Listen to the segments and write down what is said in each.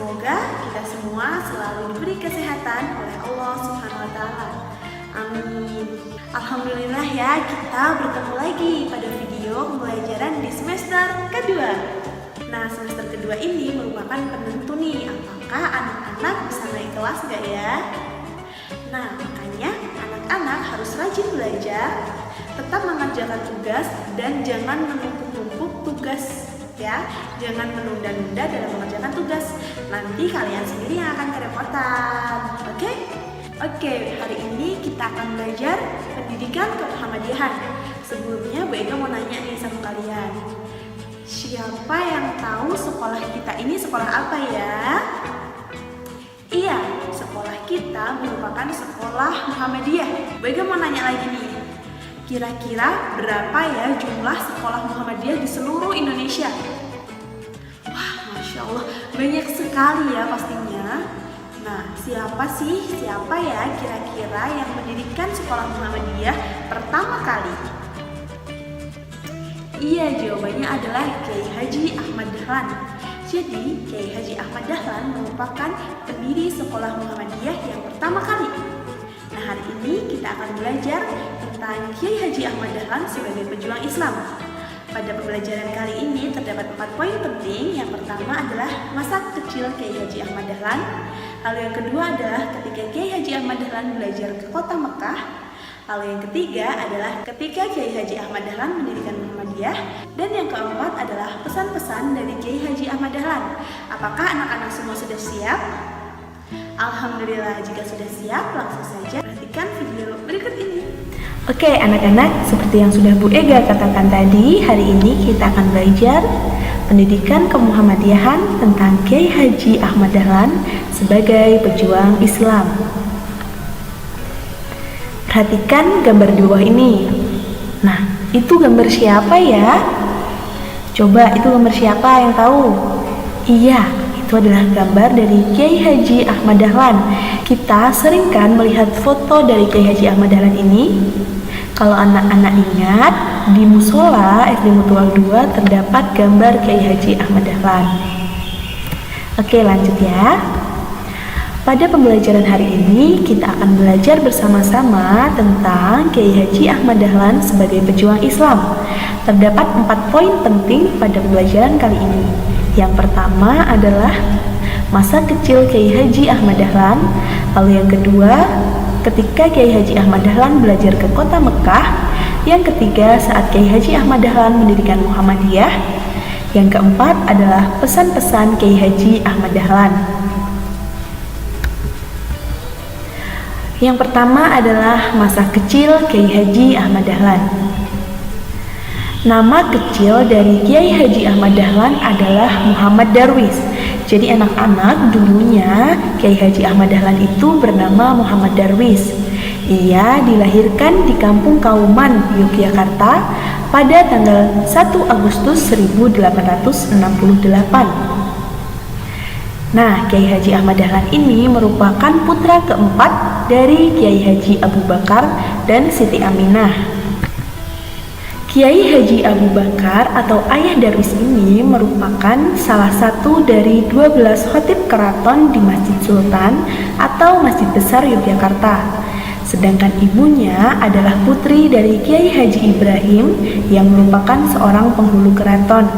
semoga kita semua selalu diberi kesehatan oleh Allah Subhanahu wa Ta'ala. Amin. Alhamdulillah ya, kita bertemu lagi pada video pembelajaran di semester kedua. Nah, semester kedua ini merupakan penentu nih, apakah anak-anak bisa naik kelas gak ya? Nah, makanya anak-anak harus rajin belajar, tetap mengerjakan tugas, dan jangan menumpuk-numpuk tugas ya. Jangan menunda-nunda dalam mengerjakan tugas. Nanti kalian sendiri yang akan kerepotan. Oke, hari ini kita akan belajar pendidikan kemuhammadiyahan. Sebelumnya Bu Ega mau nanya nih sama kalian. Siapa yang tahu sekolah kita ini sekolah apa ya? Iya, sekolah kita merupakan sekolah Muhammadiyah. Bu Ega mau nanya lagi nih. Kira-kira berapa ya jumlah sekolah Muhammadiyah di seluruh Indonesia? Wah, Masya Allah, banyak sekali ya pastinya. Nah, siapa ya kira-kira yang mendirikan sekolah Muhammadiyah pertama kali? Iya, jawabannya adalah Kiai Haji Ahmad Dahlan. Jadi, Kiai Haji Ahmad Dahlan merupakan pendiri sekolah Muhammadiyah yang pertama kali. Nah, hari ini kita akan belajar tentang Kiai Haji Ahmad Dahlan sebagai pejuang Islam. Pada pembelajaran kali ini terdapat 4 poin penting. Yang pertama adalah masa kecil Kiai Haji Ahmad Dahlan. Lalu yang kedua adalah ketika Kiai Haji Ahmad Dahlan belajar ke kota Mekah. Lalu yang ketiga adalah ketika Kiai Haji Ahmad Dahlan mendirikan Muhammadiyah. Dan yang keempat adalah pesan-pesan dari Kiai Haji Ahmad Dahlan. Apakah anak-anak semua sudah siap? Alhamdulillah, jika sudah siap, langsung saja perhatikan video berikut ini. Oke anak-anak, seperti yang sudah Bu Ega katakan tadi, hari ini kita akan belajar pendidikan kemuhammadiyahan tentang Kiai Haji Ahmad Dahlan sebagai pejuang Islam. Perhatikan gambar di bawah ini. Nah, itu gambar siapa ya? Coba itu gambar siapa yang tahu? Iya, itu adalah gambar dari Kiai Haji Ahmad Dahlan. Kita sering kan melihat foto dari Kiai Haji Ahmad Dahlan ini? Kalau anak-anak ingat, di musola SD Mutual 2 terdapat gambar Kiai Haji Ahmad Dahlan. Oke, lanjut ya. Pada pembelajaran hari ini, kita akan belajar bersama-sama tentang Kiai Haji Ahmad Dahlan sebagai pejuang Islam. Terdapat 4 poin penting pada pembelajaran kali ini. Yang pertama adalah masa kecil Kiai Haji Ahmad Dahlan. Lalu yang kedua, ketika Kiai Haji Ahmad Dahlan belajar ke kota Mekah. Yang ketiga, saat Kiai Haji Ahmad Dahlan mendirikan Muhammadiyah. Yang keempat adalah pesan-pesan Kiai Haji Ahmad Dahlan. Yang pertama adalah masa kecil Kiai Haji Ahmad Dahlan. Nama kecil dari Kiai Haji Ahmad Dahlan adalah Muhammad Darwis. Jadi anak-anak, dulunya Kiai Haji Ahmad Dahlan itu bernama Muhammad Darwis. Ia dilahirkan di Kampung Kauman, Yogyakarta pada tanggal 1 Agustus 1868. Nah, Kiai Haji Ahmad Dahlan ini merupakan putra keempat dari Kiai Haji Abu Bakar dan Siti Aminah. Kiai Haji Abu Bakar atau Ayah Darwis ini merupakan salah satu dari 12 khatib keraton di Masjid Sultan atau Masjid Besar Yogyakarta. Sedangkan ibunya adalah putri dari Kiai Haji Ibrahim yang merupakan seorang penghulu keraton.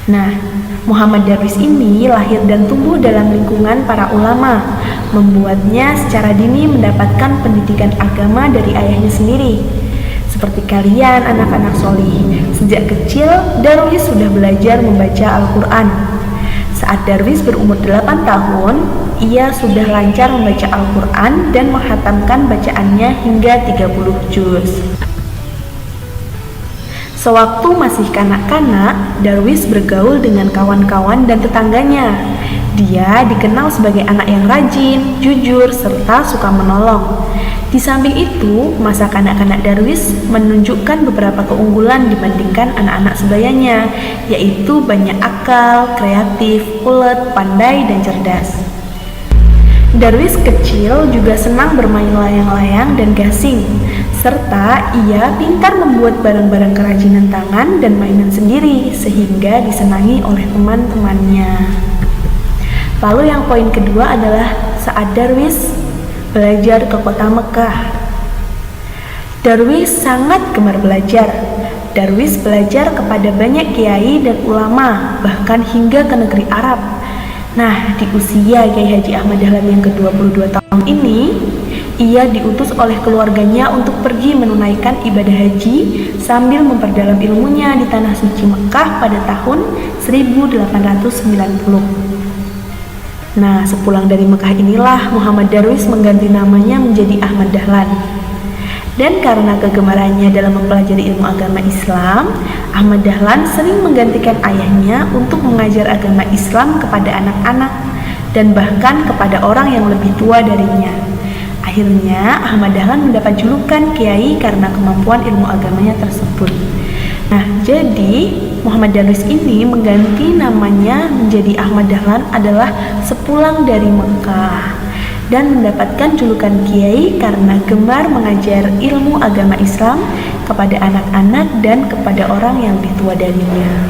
Nah, Muhammad Darwis ini lahir dan tumbuh dalam lingkungan para ulama, membuatnya secara dini mendapatkan pendidikan agama dari ayahnya sendiri. Seperti kalian anak-anak solih, sejak kecil Darwis sudah belajar membaca Al-Quran. Saat Darwis berumur 8 tahun, ia sudah lancar membaca Al-Quran dan menghatamkan bacaannya hingga 30 juz. Sewaktu masih kanak-kanak, Darwis bergaul dengan kawan-kawan dan tetangganya. Dia dikenal sebagai anak yang rajin, jujur, serta suka menolong. Di samping itu, masa kanak-kanak Darwis menunjukkan beberapa keunggulan dibandingkan anak-anak sebayanya, yaitu banyak akal, kreatif, ulet, pandai, dan cerdas. Darwis kecil juga senang bermain layang-layang dan gasing, serta ia pintar membuat barang-barang kerajinan tangan dan mainan sendiri sehingga disenangi oleh teman-temannya. Lalu yang poin kedua adalah saat Darwis belajar ke kota Mekah. Darwis sangat gemar belajar. Darwis belajar kepada banyak kiai dan ulama, bahkan hingga ke negeri Arab. Nah, di usia Kiai Haji Ahmad Dahlan yang ke-22 tahun ini, ia diutus oleh keluarganya untuk pergi menunaikan ibadah haji sambil memperdalam ilmunya di Tanah Suci Mekah pada tahun 1890. Nah, sepulang dari Mekah inilah Muhammad Darwis mengganti namanya menjadi Ahmad Dahlan. Dan karena kegemarannya dalam mempelajari ilmu agama Islam, Ahmad Dahlan sering menggantikan ayahnya untuk mengajar agama Islam kepada anak-anak dan bahkan kepada orang yang lebih tua darinya. Akhirnya Ahmad Dahlan mendapat julukan Kiai karena kemampuan ilmu agamanya tersebut. Nah, jadi Muhammad Darwis ini mengganti namanya menjadi Ahmad Dahlan adalah sepulang dari Mekah dan mendapatkan julukan Kiai karena gemar mengajar ilmu agama Islam kepada anak-anak dan kepada orang yang lebih tua darinya.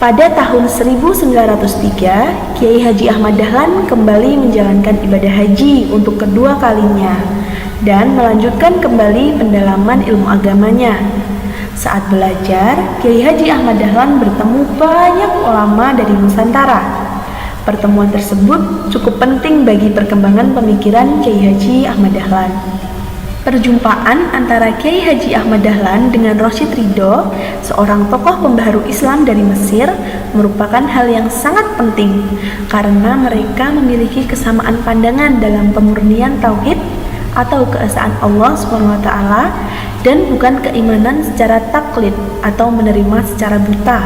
Pada tahun 1903, Kiai Haji Ahmad Dahlan kembali menjalankan ibadah haji untuk kedua kalinya dan melanjutkan kembali pendalaman ilmu agamanya. Saat belajar, Kiai Haji Ahmad Dahlan bertemu banyak ulama dari Nusantara. Pertemuan tersebut cukup penting bagi perkembangan pemikiran Kiai Haji Ahmad Dahlan. Perjumpaan antara Kiai Haji Ahmad Dahlan dengan Rosyid Ridho, seorang tokoh pembaharu Islam dari Mesir, merupakan hal yang sangat penting karena mereka memiliki kesamaan pandangan dalam pemurnian tauhid atau keesaan Allah SWT dan bukan keimanan secara taklid atau menerima secara buta.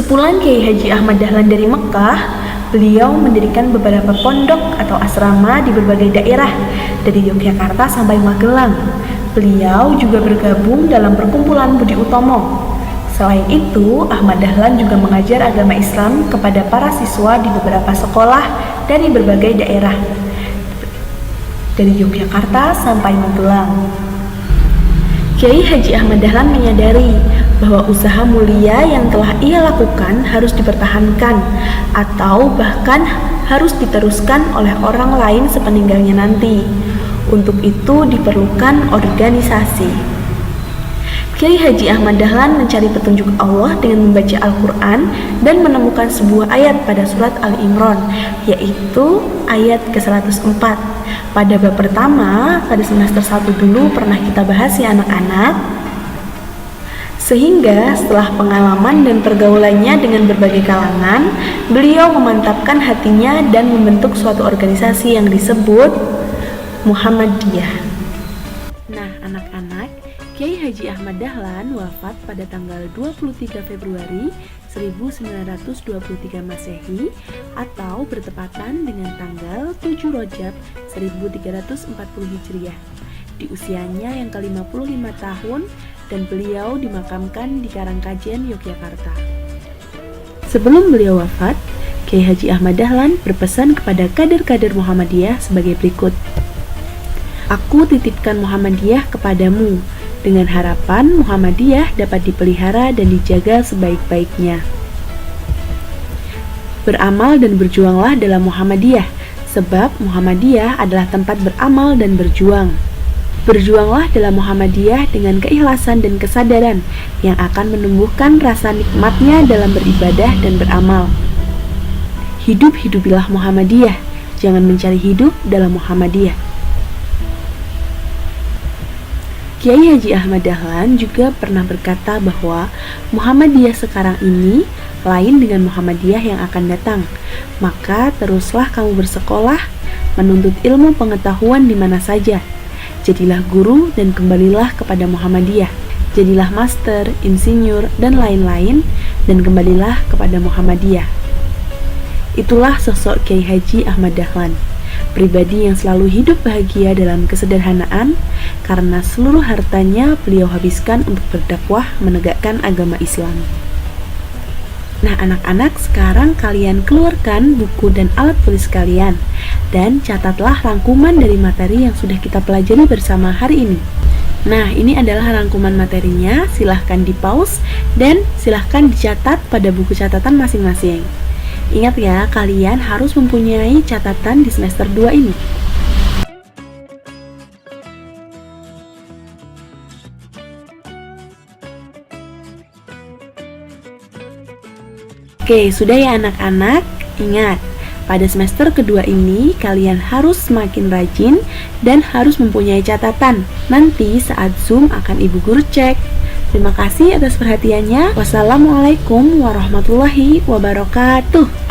Sepulang Kiai Haji Ahmad Dahlan dari Mekah, beliau mendirikan beberapa pondok atau asrama di berbagai daerah, dari Yogyakarta sampai Magelang. Beliau juga bergabung dalam perkumpulan Budi Utomo. Selain itu, Ahmad Dahlan juga mengajar agama Islam kepada para siswa di beberapa sekolah dari berbagai daerah, dari Yogyakarta sampai Magelang. Kiai Haji Ahmad Dahlan menyadari bahwa usaha mulia yang telah ia lakukan harus dipertahankan atau bahkan harus diteruskan oleh orang lain sepeninggalnya nanti. Untuk itu diperlukan organisasi. Kiai Haji Ahmad Dahlan mencari petunjuk Allah dengan membaca Al-Quran dan menemukan sebuah ayat pada surat Al-Imran, yaitu ayat ke-104. Pada bab pertama, pada semester 1 dulu pernah kita bahas ya anak-anak. Sehingga setelah pengalaman dan pergaulannya dengan berbagai kalangan, beliau memantapkan hatinya dan membentuk suatu organisasi yang disebut Muhammadiyah. Nah anak-anak, Kiai Haji Ahmad Dahlan wafat pada tanggal 23 Februari 1923 Masehi atau bertepatan dengan tanggal 7 Rajab 1340 Hijriah di usianya yang ke-55 tahun, dan beliau dimakamkan di Karangkajen, Yogyakarta. Sebelum beliau wafat, Kiai Haji Ahmad Dahlan berpesan kepada kader-kader Muhammadiyah sebagai berikut. Aku titipkan Muhammadiyah kepadamu, dengan harapan Muhammadiyah dapat dipelihara dan dijaga sebaik-baiknya. Beramal dan berjuanglah dalam Muhammadiyah, sebab Muhammadiyah adalah tempat beramal dan berjuang. Berjuanglah dalam Muhammadiyah dengan keikhlasan dan kesadaran yang akan menumbuhkan rasa nikmatnya dalam beribadah dan beramal. Hidup-hidupilah Muhammadiyah, jangan mencari hidup dalam Muhammadiyah. Kiai Haji Ahmad Dahlan juga pernah berkata bahwa Muhammadiyah sekarang ini lain dengan Muhammadiyah yang akan datang. Maka teruslah kamu bersekolah, menuntut ilmu pengetahuan di mana saja. Jadilah guru dan kembalilah kepada Muhammadiyah. Jadilah master, insinyur, dan lain-lain, dan kembalilah kepada Muhammadiyah. Itulah sosok Kiai Haji Ahmad Dahlan, pribadi yang selalu hidup bahagia dalam kesederhanaan, karena seluruh hartanya beliau habiskan untuk berdakwah menegakkan agama Islam. Nah anak-anak, sekarang kalian keluarkan buku dan alat tulis kalian dan catatlah rangkuman dari materi yang sudah kita pelajari bersama hari ini. Nah, ini adalah rangkuman materinya, silahkan di-pause dan silahkan dicatat pada buku catatan masing-masing. Ingat ya, kalian harus mempunyai catatan di semester 2 ini. Oke, sudah ya anak-anak? Ingat, pada semester kedua ini kalian harus semakin rajin dan harus mempunyai catatan. Nanti saat Zoom akan Ibu Guru cek. Terima kasih atas perhatiannya. Wassalamualaikum warahmatullahi wabarakatuh.